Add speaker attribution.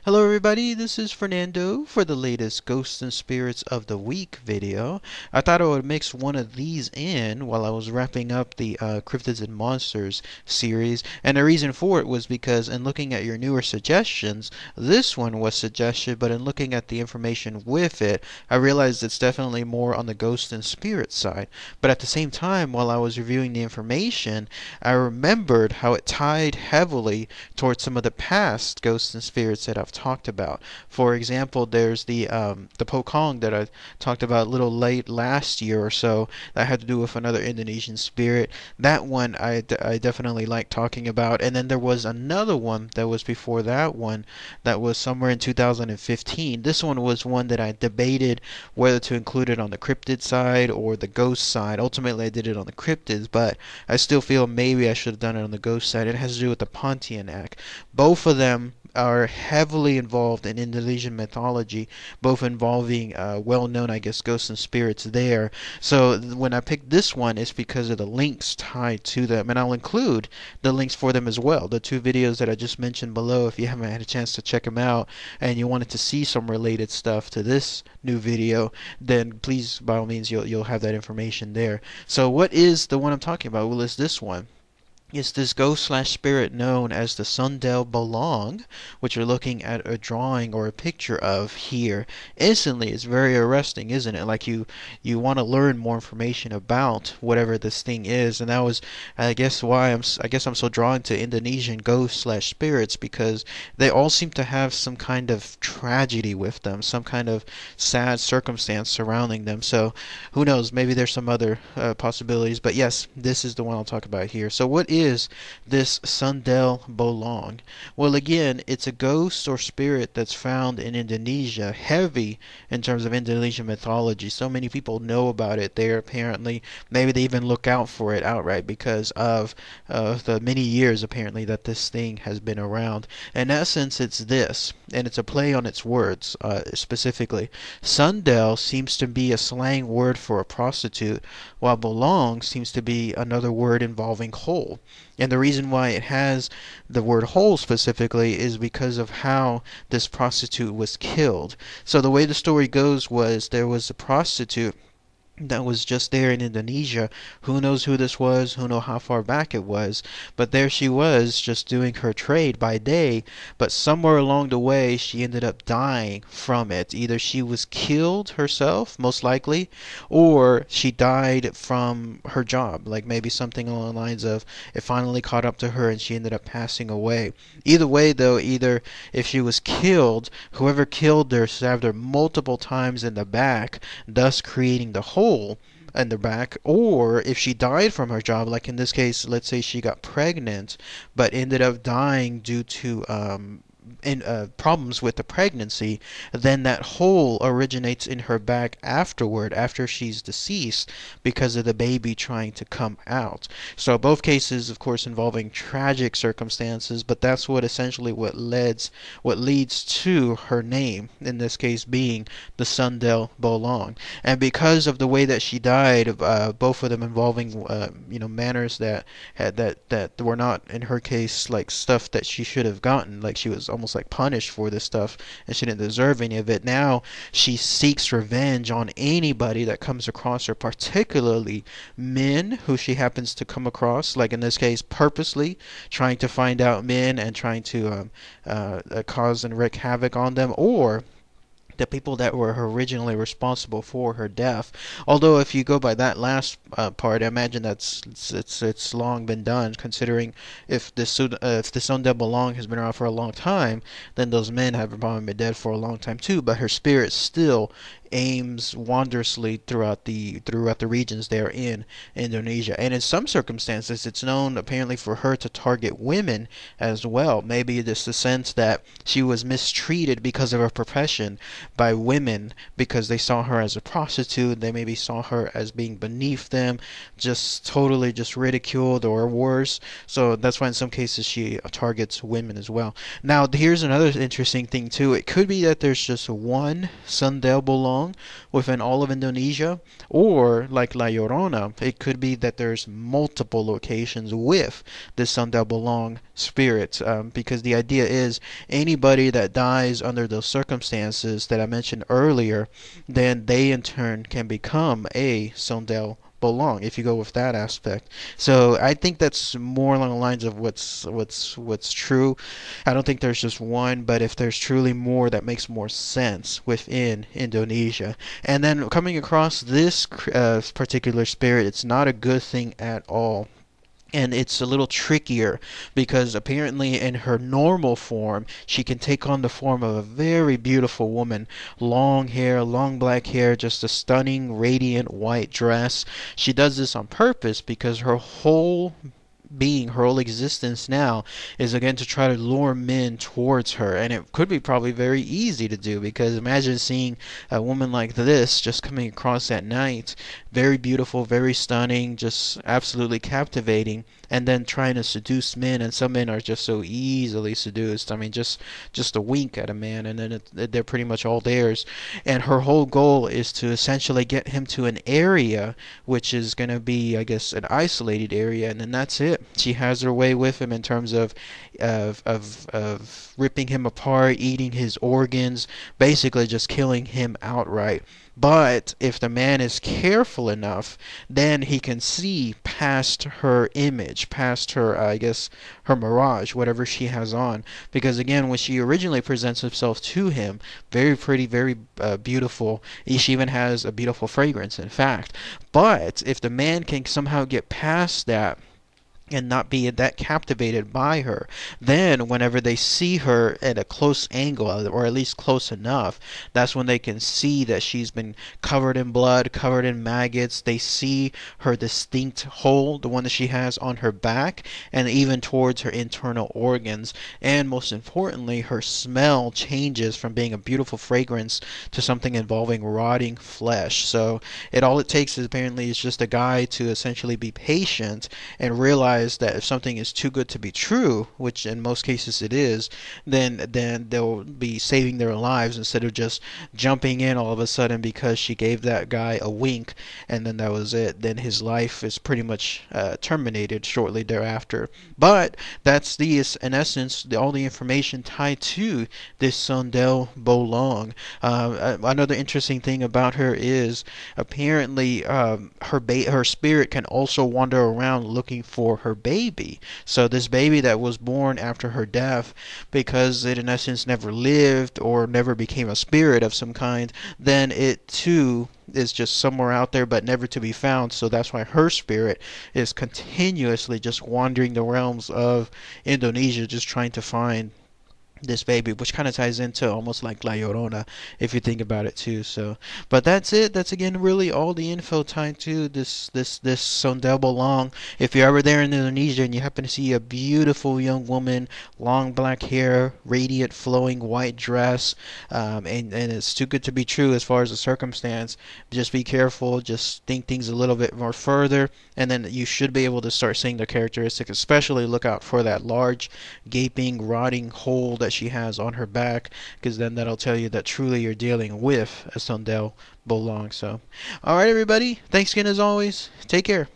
Speaker 1: Hello everybody, this is Fernando for the latest Ghosts and Spirits of the Week video. I thought I would mix one of these in while I was wrapping up the Cryptids and Monsters series, and the reason for it was because in looking at your newer suggestions, this one was suggested, but in looking at the information with it, I realized it's definitely more on the Ghost and Spirit side. But at the same time, while I was reviewing the information, I remembered how it tied heavily towards some of the past Ghosts and Spirits that I've talked about. For example, there's the Pokong that I talked about a little late last year or so that had to do with another Indonesian spirit. That one I definitely like talking about. And then there was another one that was before that one that was somewhere in 2015. This one was one that I debated whether to include it on the cryptid side or the ghost side. Ultimately, I did it on the cryptids, but I still feel maybe I should have done it on the ghost side. It has to do with the Pontianak. Both of them are heavily involved in Indonesian mythology, both involving well-known, I guess, ghosts and spirits there. So when I picked this one, it's because of the links tied to them, and I'll include the links for them as well. The two videos that I just mentioned below, if you haven't had a chance to check them out, and you wanted to see some related stuff to this new video, then please, by all means, you'll have that information there. So what is the one I'm talking about? Well, it's this one. It's this ghost/spirit known as the Sundel Bolong, which you're looking at a drawing or a picture of here. Instantly, it's very arresting, isn't it? Like you want to learn more information about whatever this thing is, and that was, I guess, why I'm so drawn to Indonesian ghosts/spirits, because they all seem to have some kind of tragedy with them, some kind of sad circumstance surrounding them. So who knows? Maybe there's some other possibilities, but yes, this is the one I'll talk about here. So what is this Sundel Bolong? Well, again, it's a ghost or spirit that's found in Indonesia, heavy in terms of Indonesian mythology. So many people know about it there, apparently. Maybe they even look out for it outright because of the many years, apparently, that this thing has been around. In essence, it's this, and it's a play on its words, specifically. Sundel seems to be a slang word for a prostitute, while Bolong seems to be another word involving hole. And the reason why it has the word hole specifically is because of how this prostitute was killed. So the way the story goes was there was a prostitute that was just there in Indonesia. Who knows who this was, who knows how far back it was, but there she was just doing her trade by day, but somewhere along the way she ended up dying from it. Either she was killed herself, most likely, or she died from her job, like maybe something along the lines of it finally caught up to her and she ended up passing away. Either way though, either if she was killed, whoever killed her stabbed her multiple times in the back, thus creating the hole in the back, or if she died from her job, like in this case, let's say she got pregnant but ended up dying due to problems with the pregnancy, then that hole originates in her back afterward, after she's deceased, because of the baby trying to come out. So both cases, of course, involving tragic circumstances, but that's what leads to her name, in this case being the Sundel Bolong. And because of the way that she died, both of them involving manners that were not, in her case, like stuff that she should have gotten, like she was almost like punished for this stuff and she didn't deserve any of it. Now she seeks revenge on anybody that comes across her, particularly men who she happens to come across, like in this case purposely trying to find out men and trying to cause and wreak havoc on them, or the people that were originally responsible for her death. Although if you go by that last part, I imagine it's long been done, considering if the Sundel Bolong has been around for a long time, then those men have probably been dead for a long time too, but her spirit still aims wondrously throughout the regions there in Indonesia. And in some circumstances, it's known apparently for her to target women as well. Maybe just the sense that she was mistreated because of her profession. by women because they saw her as a prostitute. They maybe saw her as being beneath them, just totally just ridiculed or worse. So that's why in some cases she targets women as well. Now, here's another interesting thing too. It could be that there's just one Sundel Bolong within all of Indonesia, or like La Llorona, it could be that there's multiple locations with the Sundel Bolong spirits, because the idea is anybody that dies under those circumstances that I mentioned earlier, then they in turn can become a Sundel Bolong if you go with that aspect. So I think that's more along the lines of what's true. I don't think there's just one, but if there's truly more, that makes more sense within Indonesia. And then coming across this particular spirit, it's not a good thing at all. And it's a little trickier because apparently in her normal form she can take on the form of a very beautiful woman. Long hair, long black hair, just a stunning radiant white dress. She does this on purpose because her whole being, her whole existence now is again to try to lure men towards her. And it could be probably very easy to do, because imagine seeing a woman like this just coming across at night, very beautiful, very stunning, just absolutely captivating, and then trying to seduce men. And some men are just so easily seduced. I mean, just a wink at a man and then they're pretty much all theirs. And her whole goal is to essentially get him to an area which is going to be, I guess, an isolated area, and then that's it. She has her way with him in terms of ripping him apart, eating his organs, basically just killing him outright. But if the man is careful enough, then he can see past her image, past her, I guess, her mirage, whatever she has on. Because again, when she originally presents herself to him, very pretty, very beautiful. She even has a beautiful fragrance, in fact. But if the man can somehow get past that, and not be that captivated by her, then whenever they see her at a close angle, or at least close enough, that's when they can see that she's been covered in blood, covered in maggots. They see her distinct hole, the one that she has on her back, and even towards her internal organs. And most importantly, her smell changes from being a beautiful fragrance to something involving rotting flesh. So all it takes is apparently is just a guy to essentially be patient and realize that if something is too good to be true, which in most cases it is, then they'll be saving their lives instead of just jumping in all of a sudden because she gave that guy a wink and then that was it. Then his life is pretty much terminated shortly thereafter. But that's in essence all the information tied to this Sundel Bolong. Another interesting thing about her is apparently her spirit can also wander around looking for her baby. So this baby that was born after her death, because it in essence never lived or never became a spirit of some kind, then it too is just somewhere out there but never to be found. So that's why her spirit is continuously just wandering the realms of Indonesia, just trying to find this baby, which kind of ties into almost like La Llorona if you think about it too. So, but that's it. That's again really all the info tied to this Sundel Bolong. If you're ever there in Indonesia and you happen to see a beautiful young woman, long black hair, radiant flowing white dress, and it's too good to be true as far as the circumstance, just be careful. Just think things a little bit more further, and then you should be able to start seeing the characteristics. Especially look out for that large, gaping, rotting hole that she has on her back, because then that'll tell you that truly you're dealing with a Sundel Bolong. So, alright everybody, thanks again as always. Take care.